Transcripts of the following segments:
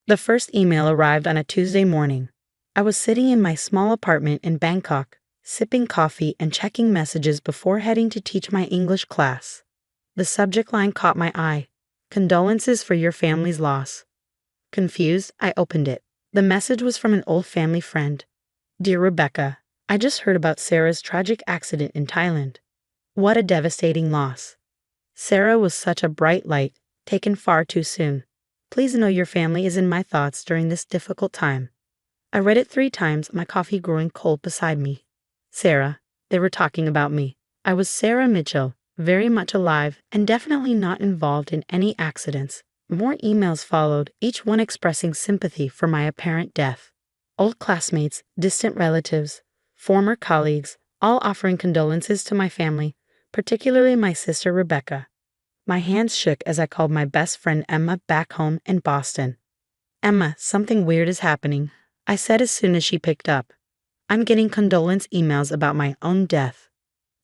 The first email arrived on a Tuesday morning. I was sitting in my small apartment in Bangkok, sipping coffee and checking messages before heading to teach my English class. The subject line caught my eye. Condolences for your family's loss. Confused, I opened it. The message was from an old family friend. Dear Rebecca, I just heard about Sarah's tragic accident in Thailand. What a devastating loss. Sarah was such a bright light, taken far too soon. Please know your family is in my thoughts during this difficult time. I read it 3 times, my coffee growing cold beside me. Sarah, they were talking about me. I was Sarah Mitchell, very much alive and definitely not involved in any accidents. More emails followed, each one expressing sympathy for my apparent death. Old classmates, distant relatives, former colleagues, all offering condolences to my family, particularly my sister Rebecca. My hands shook as I called my best friend Emma back home in Boston. Emma, something weird is happening, I said as soon as she picked up. I'm getting condolence emails about my own death.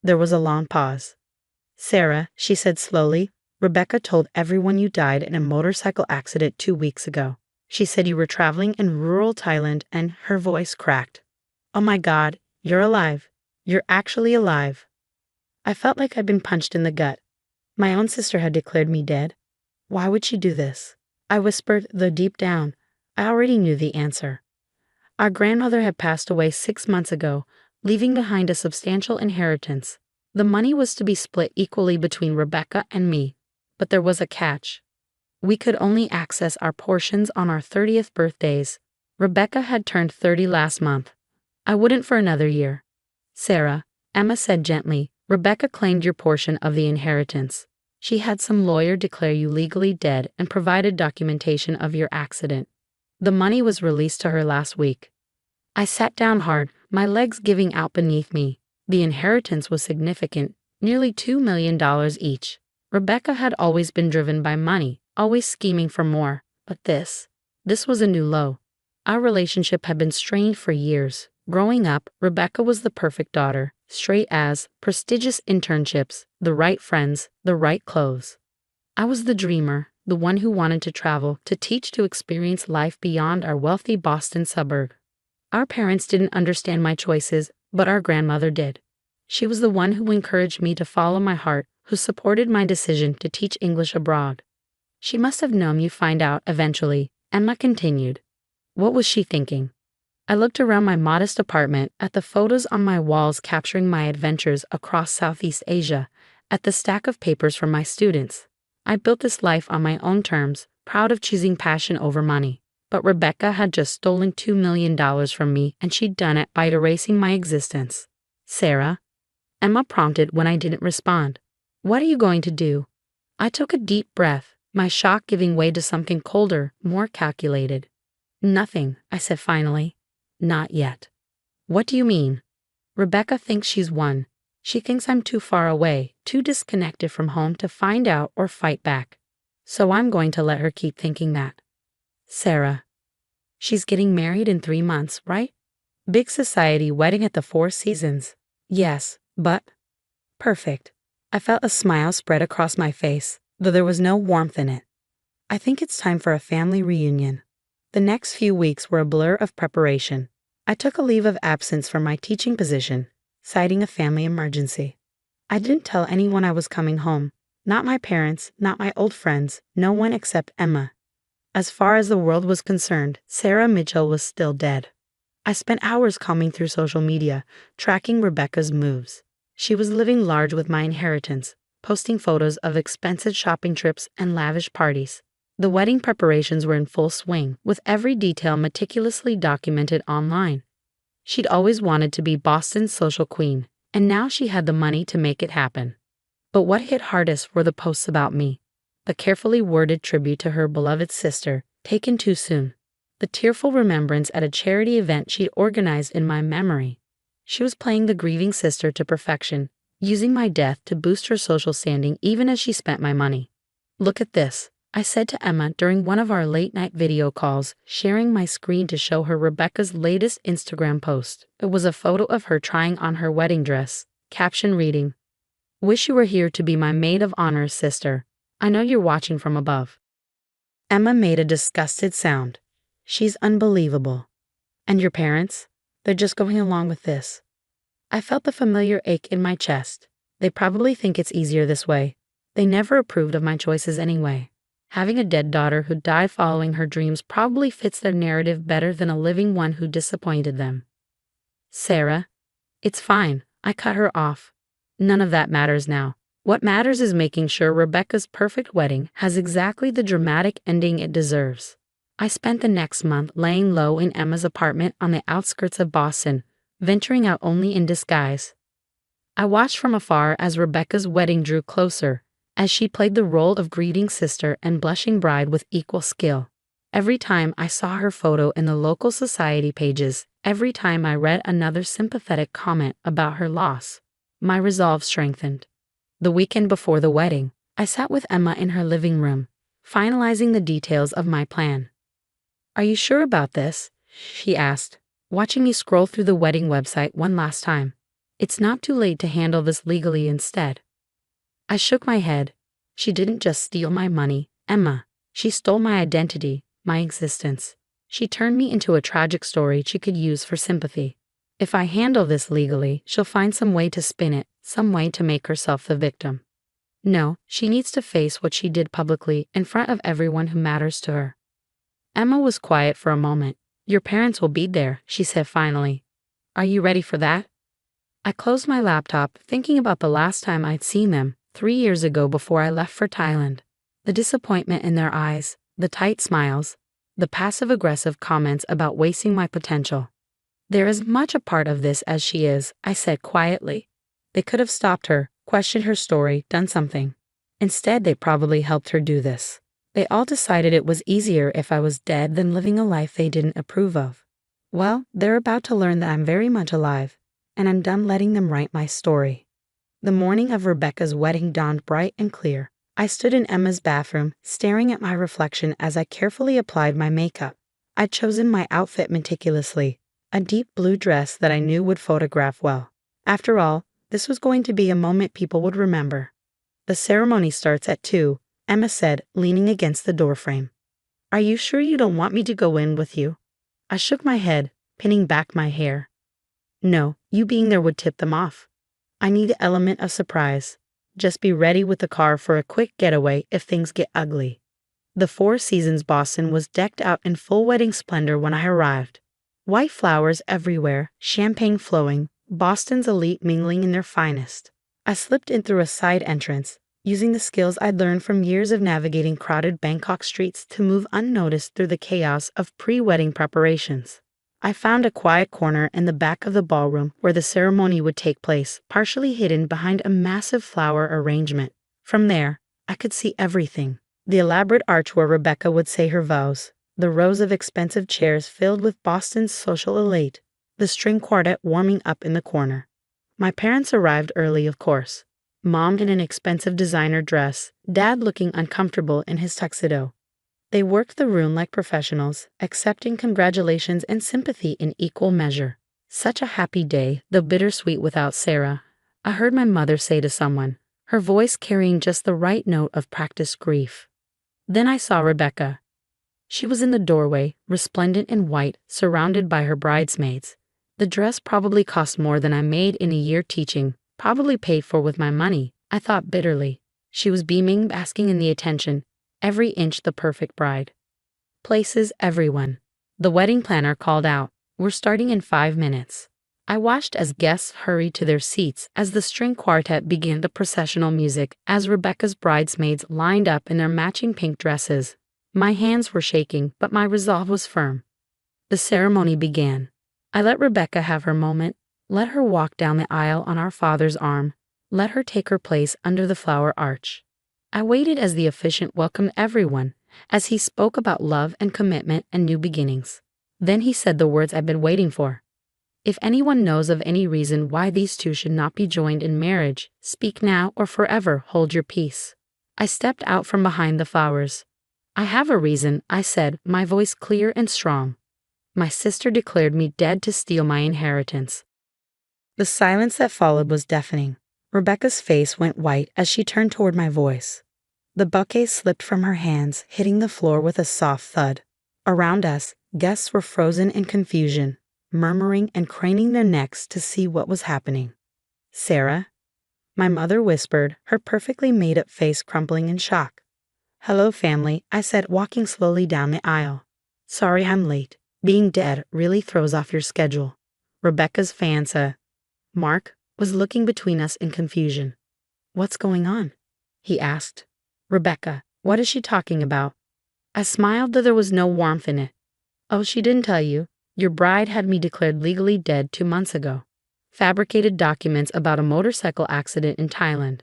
There was a long pause. Sarah, she said slowly, Rebecca told everyone you died in a motorcycle accident 2 weeks ago. She said you were traveling in rural Thailand and her voice cracked. Oh my God, you're alive. You're actually alive. I felt like I'd been punched in the gut. My own sister had declared me dead. Why would she do this? I whispered, though deep down, I already knew the answer. Our grandmother had passed away 6 months ago, leaving behind a substantial inheritance. The money was to be split equally between Rebecca and me, but there was a catch. We could only access our portions on our 30th birthdays. Rebecca had turned 30 last month. I wouldn't for another year. Sarah, Emma said gently, Rebecca claimed your portion of the inheritance. She had some lawyer declare you legally dead and provided documentation of your accident. The money was released to her last week. I sat down hard, my legs giving out beneath me. The inheritance was significant, nearly $2 million each. Rebecca had always been driven by money, always scheming for more, but this was a new low. Our relationship had been strained for years. Growing up, Rebecca was the perfect daughter, straight A's, prestigious internships, the right friends, the right clothes. I was the dreamer, the one who wanted to travel, to teach, to experience life beyond our wealthy Boston suburb. Our parents didn't understand my choices, but our grandmother did. She was the one who encouraged me to follow my heart, who supported my decision to teach English abroad. She must have known you'd find out eventually, Emma continued. What was she thinking? I looked around my modest apartment, at the photos on my walls capturing my adventures across Southeast Asia, at the stack of papers from my students. I built this life on my own terms, proud of choosing passion over money. But Rebecca had just stolen $2 million from me, and she'd done it by erasing my existence. Sarah? Emma prompted when I didn't respond. What are you going to do? I took a deep breath, my shock giving way to something colder, more calculated. Nothing, I said finally. Not yet. What do you mean? Rebecca thinks she's won. She thinks I'm too far away, too disconnected from home to find out or fight back. So I'm going to let her keep thinking that. Sarah. She's getting married in 3 months, right? Big society wedding at the Four Seasons. Yes, but... Perfect. I felt a smile spread across my face, though there was no warmth in it. I think it's time for a family reunion. The next few weeks were a blur of preparation. I took a leave of absence from my teaching position, citing a family emergency. I didn't tell anyone I was coming home. Not my parents, not my old friends, no one except Emma. As far as the world was concerned, Sarah Mitchell was still dead. I spent hours combing through social media, tracking Rebecca's moves. She was living large with my inheritance, posting photos of expensive shopping trips and lavish parties. The wedding preparations were in full swing, with every detail meticulously documented online. She'd always wanted to be Boston's social queen, and now she had the money to make it happen. But what hit hardest were the posts about me. The carefully worded tribute to her beloved sister, taken too soon. The tearful remembrance at a charity event she'd organized in my memory. She was playing the grieving sister to perfection, using my death to boost her social standing even as she spent my money. Look at this, I said to Emma during one of our late-night video calls, sharing my screen to show her Rebecca's latest Instagram post. It was a photo of her trying on her wedding dress, caption reading, "Wish you were here to be my maid of honor, sister. I know you're watching from above." Emma made a disgusted sound. She's unbelievable. And your parents? They're just going along with this. I felt the familiar ache in my chest. They probably think it's easier this way. They never approved of my choices anyway. Having a dead daughter who died following her dreams probably fits their narrative better than a living one who disappointed them. Sarah, it's fine. I cut her off. None of that matters now. What matters is making sure Rebecca's perfect wedding has exactly the dramatic ending it deserves. I spent the next month laying low in Emma's apartment on the outskirts of Boston, venturing out only in disguise. I watched from afar as Rebecca's wedding drew closer, as she played the role of grieving sister and blushing bride with equal skill. Every time I saw her photo in the local society pages, every time I read another sympathetic comment about her loss, my resolve strengthened. The weekend before the wedding, I sat with Emma in her living room, finalizing the details of my plan. "Are you sure about this?" she asked, watching me scroll through the wedding website one last time. "It's not too late to handle this legally instead." I shook my head. She didn't just steal my money, Emma. She stole my identity, my existence. She turned me into a tragic story she could use for sympathy. If I handle this legally, she'll find some way to spin it, some way to make herself the victim. No, she needs to face what she did publicly in front of everyone who matters to her. Emma was quiet for a moment. "Your parents will be there," she said finally. "Are you ready for that?" I closed my laptop, thinking about the last time I'd seen them, 3 years ago before I left for Thailand. The disappointment in their eyes, the tight smiles, the passive-aggressive comments about wasting my potential. "They're as much a part of this as she is," I said quietly. They could have stopped her, questioned her story, done something. Instead, they probably helped her do this. They all decided it was easier if I was dead than living a life they didn't approve of. Well, they're about to learn that I'm very much alive, and I'm done letting them write my story. The morning of Rebecca's wedding dawned bright and clear. I stood in Emma's bathroom, staring at my reflection as I carefully applied my makeup. I'd chosen my outfit meticulously, a deep blue dress that I knew would photograph well. After all, this was going to be a moment people would remember. "The ceremony starts at 2, Emma said, leaning against the doorframe. "Are you sure you don't want me to go in with you?" I shook my head, pinning back my hair. "No, you being there would tip them off. I need an element of surprise. Just be ready with the car for a quick getaway if things get ugly." The Four Seasons Boston was decked out in full wedding splendor when I arrived. White flowers everywhere, champagne flowing, Boston's elite mingling in their finest. I slipped in through a side entrance, using the skills I'd learned from years of navigating crowded Bangkok streets to move unnoticed through the chaos of pre-wedding preparations. I found a quiet corner in the back of the ballroom where the ceremony would take place, partially hidden behind a massive flower arrangement. From there, I could see everything. The elaborate arch where Rebecca would say her vows, the rows of expensive chairs filled with Boston's social elite, the string quartet warming up in the corner. My parents arrived early, of course. Mom in an expensive designer dress, Dad looking uncomfortable in his tuxedo. They worked the room like professionals, accepting congratulations and sympathy in equal measure. Such a happy day, though bittersweet without Sarah, I heard my mother say to someone, her voice carrying just the right note of practiced grief. Then I saw Rebecca. She was in the doorway, resplendent in white, surrounded by her bridesmaids. The dress probably cost more than I made in a year teaching, probably paid for with my money, I thought bitterly. She was beaming, basking in the attention, every inch the perfect bride. Places, everyone. The wedding planner called out, "We're starting in 5 minutes." I watched as guests hurried to their seats as the string quartet began the processional music as Rebecca's bridesmaids lined up in their matching pink dresses. My hands were shaking, but my resolve was firm. The ceremony began. I let Rebecca have her moment, let her walk down the aisle on our father's arm, let her take her place under the flower arch. I waited as the officiant welcomed everyone, as he spoke about love and commitment and new beginnings. Then he said the words I've been waiting for. "If anyone knows of any reason why these two should not be joined in marriage, speak now or forever hold your peace." I stepped out from behind the flowers. "I have a reason," I said, my voice clear and strong. "My sister declared me dead to steal my inheritance." The silence that followed was deafening. Rebecca's face went white as she turned toward my voice. The bouquet slipped from her hands, hitting the floor with a soft thud. Around us, guests were frozen in confusion, murmuring and craning their necks to see what was happening. "Sarah?" my mother whispered, her perfectly made-up face crumpling in shock. "Hello, family," I said, walking slowly down the aisle. "Sorry I'm late. Being dead really throws off your schedule." Rebecca's fiancé, Mark, was looking between us in confusion. "What's going on?" he asked. "Rebecca, what is she talking about?" I smiled, though there was no warmth in it. "Oh, she didn't tell you. Your bride had me declared legally dead 2 months ago. Fabricated documents about a motorcycle accident in Thailand.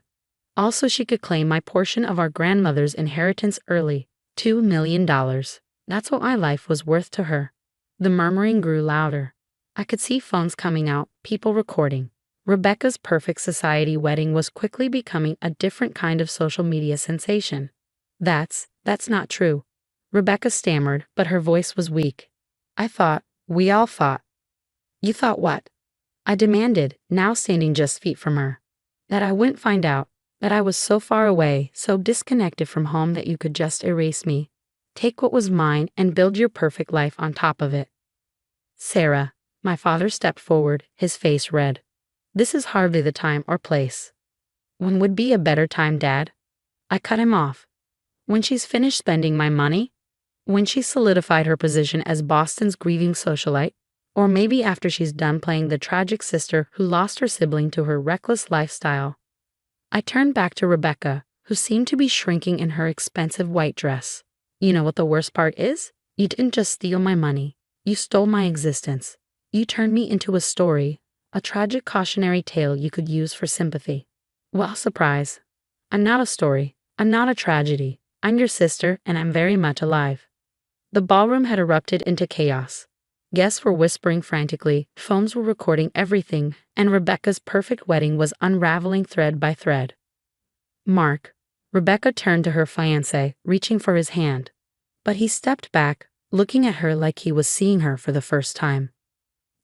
Also, she could claim my portion of our grandmother's inheritance early, $2 million. That's what my life was worth to her." The murmuring grew louder. I could see phones coming out, people recording. Rebecca's perfect society wedding was quickly becoming a different kind of social media sensation. That's not true," Rebecca stammered, but her voice was weak. We all thought." "You thought what?" I demanded, now standing just feet from her. "That I wouldn't find out, that I was so far away, so disconnected from home that you could just erase me, take what was mine and build your perfect life on top of it." "Sarah," my father stepped forward, his face red. "This is hardly the time or place." "When would be a better time, Dad?" I cut him off. "When she's finished spending my money? When she's solidified her position as Boston's grieving socialite? Or maybe after she's done playing the tragic sister who lost her sibling to her reckless lifestyle?" I turned back to Rebecca, who seemed to be shrinking in her expensive white dress. "You know what the worst part is? You didn't just steal my money. You stole my existence. You turned me into a story, a tragic cautionary tale you could use for sympathy." "Well, surprise. I'm not a story. I'm not a tragedy. I'm your sister, and I'm very much alive." The ballroom had erupted into chaos. Guests were whispering frantically, phones were recording everything, and Rebecca's perfect wedding was unraveling thread by thread. "Mark," Rebecca turned to her fiancé, reaching for his hand. But he stepped back, looking at her like he was seeing her for the first time.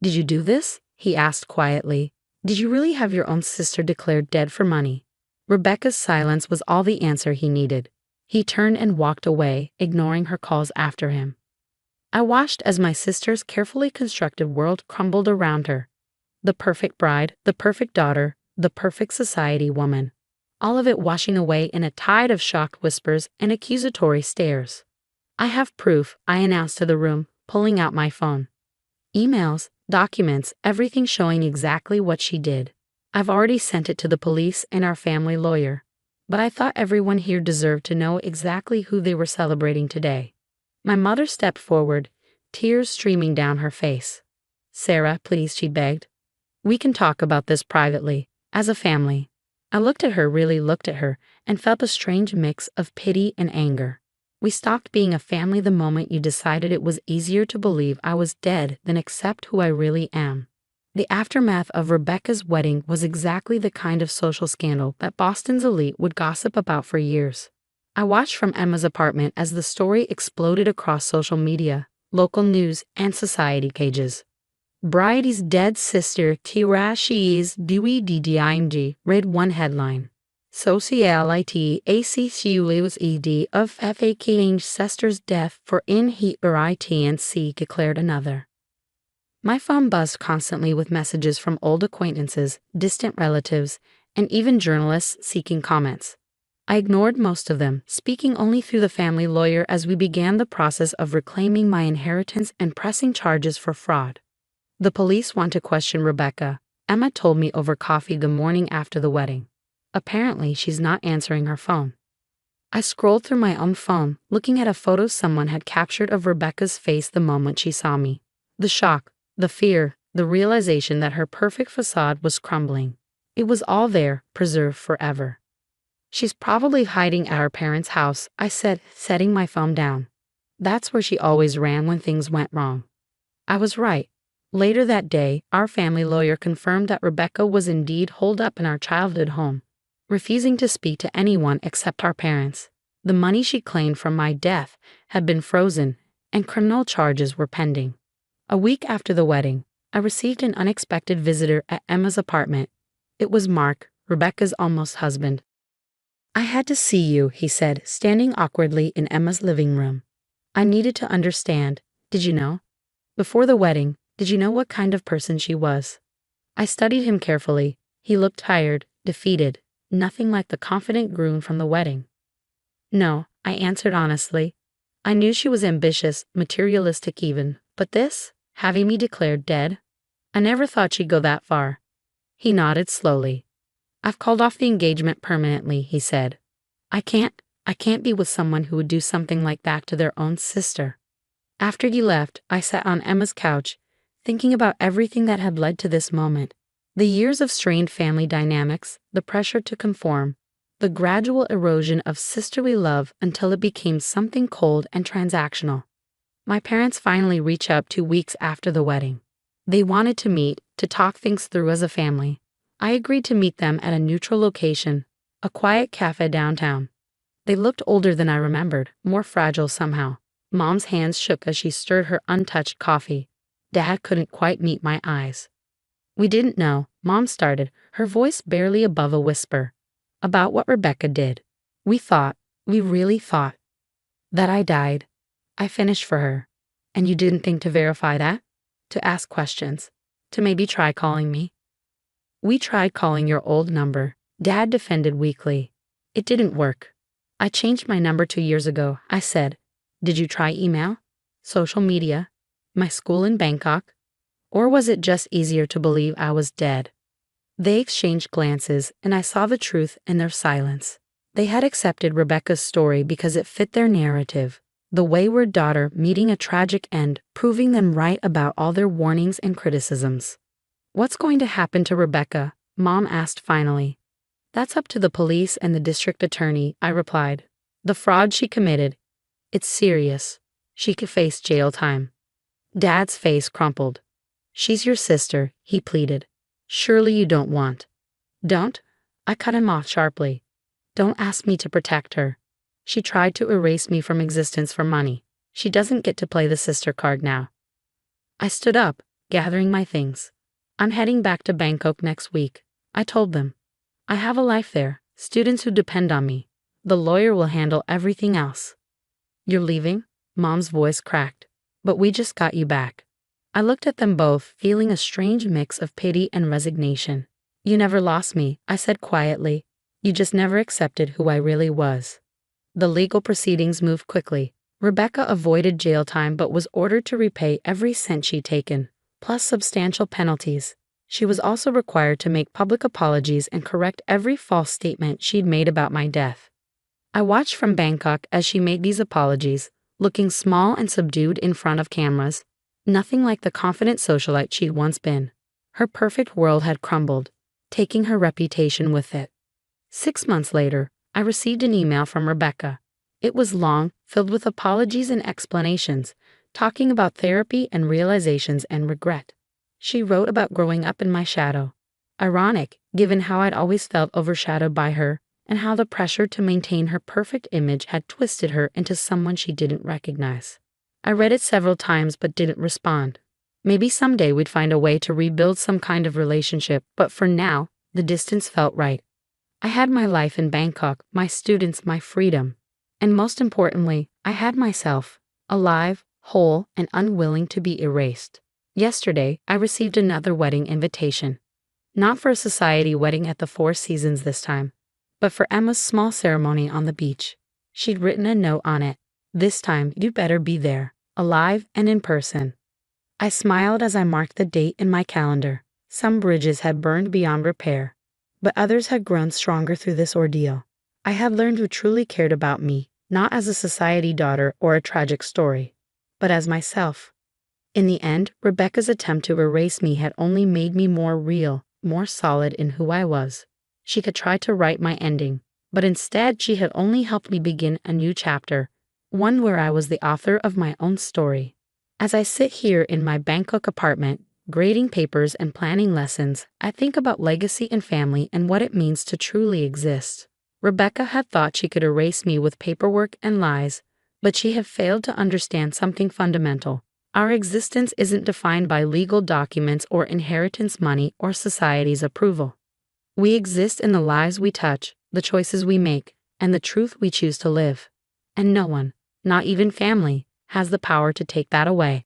"Did you do this?" he asked quietly. "Did you really have your own sister declared dead for money?" Rebecca's silence was all the answer he needed. He turned and walked away, ignoring her calls after him. I watched as my sister's carefully constructed world crumbled around her. The perfect bride, the perfect daughter, the perfect society woman. All of it washing away in a tide of shocked whispers and accusatory stares. "I have proof," I announced to the room, pulling out my phone. "Emails, documents, everything showing exactly what she did. I've already sent it to the police and our family lawyer. But I thought everyone here deserved to know exactly who they were celebrating today." My mother stepped forward, tears streaming down her face. "Sarah, please," she begged. "We can talk about this privately, as a family." I looked at her, really looked at her, and felt a strange mix of pity and anger. We stopped being a family the moment you decided it was easier to believe I was dead than accept who I really am. The aftermath of Rebecca's wedding was exactly the kind of social scandal that Boston's elite would gossip about for years. I watched from Emma's apartment as the story exploded across social media, local news, and society cages. "Bride's dead sister Tirashi's DWDDIMG," read one headline. "Socialite ACCU's ED of FAKing sister's death for in he or ITNC," declared another. My phone buzzed constantly with messages from old acquaintances, distant relatives, and even journalists seeking comments. I ignored most of them, speaking only through the family lawyer as we began the process of reclaiming my inheritance and pressing charges for fraud. The police want to question Rebecca, Emma told me over coffee the morning after the wedding. Apparently, she's not answering her phone. I scrolled through my own phone, looking at a photo someone had captured of Rebecca's face the moment she saw me. The shock, the fear, the realization that her perfect facade was crumbling. It was all there, preserved forever. "She's probably hiding at our parents' house," I said, setting my phone down. That's where she always ran when things went wrong. I was right. Later that day, our family lawyer confirmed that Rebecca was indeed holed up in our childhood home, refusing to speak to anyone except our parents. The money she claimed from my death had been frozen, and criminal charges were pending. A week after the wedding, I received an unexpected visitor at Emma's apartment. It was Mark, Rebecca's almost husband. "I had to see you," he said, standing awkwardly in Emma's living room. I needed to understand. Did you know? Before the wedding, did you know what kind of person she was? I studied him carefully. He looked tired, defeated, nothing like the confident groom from the wedding. No, I answered honestly. I knew she was ambitious, materialistic even, but this, having me declared dead? I never thought she'd go that far. He nodded slowly. I've called off the engagement permanently, he said. I can't be with someone who would do something like that to their own sister. After he left, I sat on Emma's couch, thinking about everything that had led to this moment. The years of strained family dynamics, the pressure to conform, the gradual erosion of sisterly love until it became something cold and transactional. My parents finally reached out 2 weeks after the wedding. They wanted to meet, to talk things through as a family. I agreed to meet them at a neutral location, a quiet cafe downtown. They looked older than I remembered, more fragile somehow. Mom's hands shook as she stirred her untouched coffee. Dad couldn't quite meet my eyes. We didn't know, Mom started, her voice barely above a whisper, about what Rebecca did. We really thought, that I died. I finished for her. And you didn't think to verify that? To ask questions? To maybe try calling me? We tried calling your old number, Dad defended weakly. It didn't work. I changed my number 2 years ago, I said. Did you try email? Social media? My school in Bangkok? Or was it just easier to believe I was dead? They exchanged glances, and I saw the truth in their silence. They had accepted Rebecca's story because it fit their narrative. The wayward daughter meeting a tragic end, proving them right about all their warnings and criticisms. What's going to happen to Rebecca? Mom asked finally. That's up to the police and the district attorney, I replied. The fraud she committed. It's serious. She could face jail time. Dad's face crumpled. She's your sister, he pleaded. Surely you don't want. Don't? I cut him off sharply. Don't ask me to protect her. She tried to erase me from existence for money. She doesn't get to play the sister card now. I stood up, gathering my things. I'm heading back to Bangkok next week, I told them. I have a life there, students who depend on me. The lawyer will handle everything else. You're leaving? Mom's voice cracked. But we just got you back. I looked at them both, feeling a strange mix of pity and resignation. You never lost me, I said quietly. You just never accepted who I really was. The legal proceedings moved quickly. Rebecca avoided jail time but was ordered to repay every cent she'd taken, plus substantial penalties. She was also required to make public apologies and correct every false statement she'd made about my death. I watched from Bangkok as she made these apologies, looking small and subdued in front of cameras, nothing like the confident socialite she'd once been. Her perfect world had crumbled, taking her reputation with it. 6 months later, I received an email from Rebecca. It was long, filled with apologies and explanations, talking about therapy and realizations and regret. She wrote about growing up in my shadow. Ironic, given how I'd always felt overshadowed by her, and how the pressure to maintain her perfect image had twisted her into someone she didn't recognize. I read it several times but didn't respond. Maybe someday we'd find a way to rebuild some kind of relationship, but for now, the distance felt right. I had my life in Bangkok, my students, my freedom. And most importantly, I had myself, alive, whole, and unwilling to be erased. Yesterday, I received another wedding invitation. Not for a society wedding at the Four Seasons this time, but for Emma's small ceremony on the beach. She'd written a note on it. This time, you'd better be there, alive and in person. I smiled as I marked the date in my calendar. Some bridges had burned beyond repair, but others had grown stronger through this ordeal. I had learned who truly cared about me, not as a society daughter or a tragic story, but as myself. In the end, Rebecca's attempt to erase me had only made me more real, more solid in who I was. She could try to write my ending, but instead she had only helped me begin a new chapter, one where I was the author of my own story. As I sit here in my Bangkok apartment, grading papers and planning lessons, I think about legacy and family and what it means to truly exist. Rebecca had thought she could erase me with paperwork and lies, but she had failed to understand something fundamental. Our existence isn't defined by legal documents or inheritance money or society's approval. We exist in the lives we touch, the choices we make, and the truth we choose to live. And no one, not even family, has the power to take that away.